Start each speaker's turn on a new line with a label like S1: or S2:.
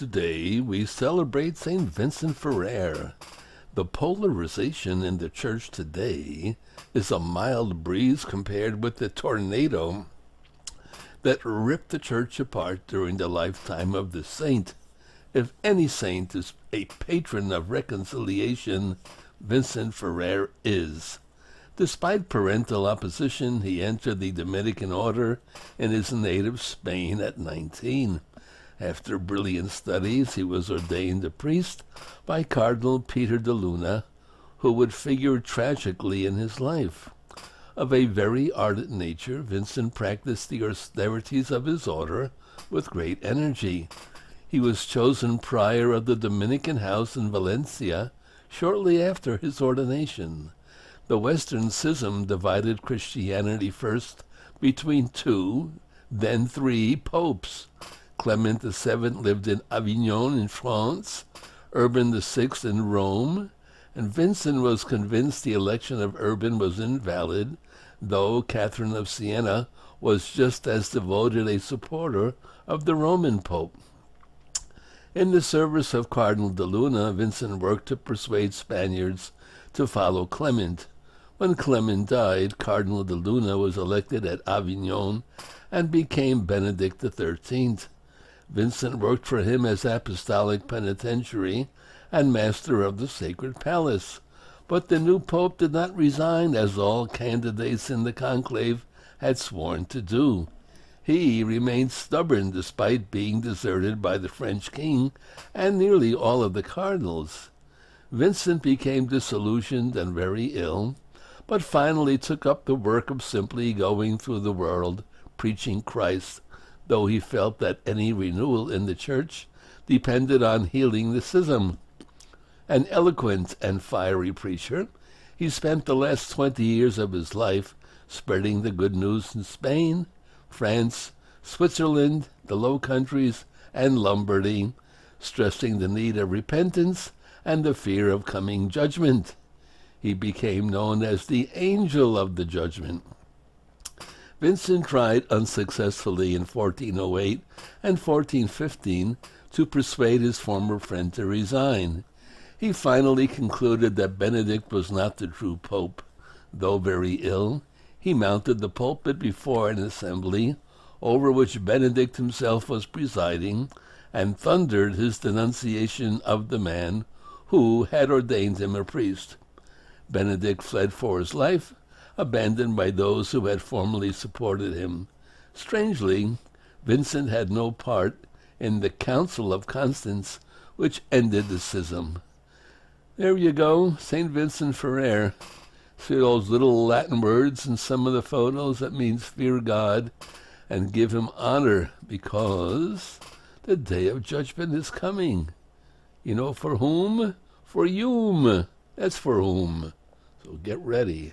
S1: Today we celebrate St. Vincent Ferrer. The polarization in the church today is a mild breeze compared with the tornado that ripped the church apart during the lifetime of the saint. If any saint is a patron of reconciliation, Vincent Ferrer is. Despite parental opposition, he entered the Dominican order in his native Spain at 19. After brilliant studies, he was ordained a priest by Cardinal Peter de Luna, who would figure tragically in his life. Of a very ardent nature, Vincent practiced the austerities of his order with great energy. He was chosen prior of the Dominican house in Valencia shortly after his ordination. The Western schism divided Christianity first between two, then three popes. Clement VII lived in Avignon in France, Urban VI in Rome, and Vincent was convinced the election of Urban was invalid, though Catherine of Siena was just as devoted a supporter of the Roman Pope. In the service of Cardinal de Luna, Vincent worked to persuade Spaniards to follow Clement. When Clement died, Cardinal de Luna was elected at Avignon and became Benedict XIII. Vincent worked for him as apostolic penitentiary and master of the sacred palace. But the new pope did not resign, as all candidates in the conclave had sworn to do. He remained stubborn despite being deserted by the French king and nearly all of the cardinals. Vincent became disillusioned and very ill, but finally took up the work of simply going through the world preaching Christ, though he felt that any renewal in the church depended on healing the schism. An eloquent and fiery preacher, he spent the last 20 years of his life spreading the good news in Spain, France, Switzerland, the Low Countries, and Lombardy, stressing the need of repentance and the fear of coming judgment. He became known as the Angel of the Judgment. Vincent tried unsuccessfully in 1408 and 1415 to persuade his former friend to resign. He finally concluded that Benedict was not the true pope. Though very ill, he mounted the pulpit before an assembly over which Benedict himself was presiding and thundered his denunciation of the man who had ordained him a priest. Benedict fled for his life, abandoned by those who had formerly supported him. Strangely, Vincent had no part in the Council of Constance, which ended the schism. There you go, St. Vincent Ferrer. See those little Latin words in some of the photos? That means fear God and give him honor, because the day of judgment is coming. You know for whom? For whom. That's for whom. So get ready.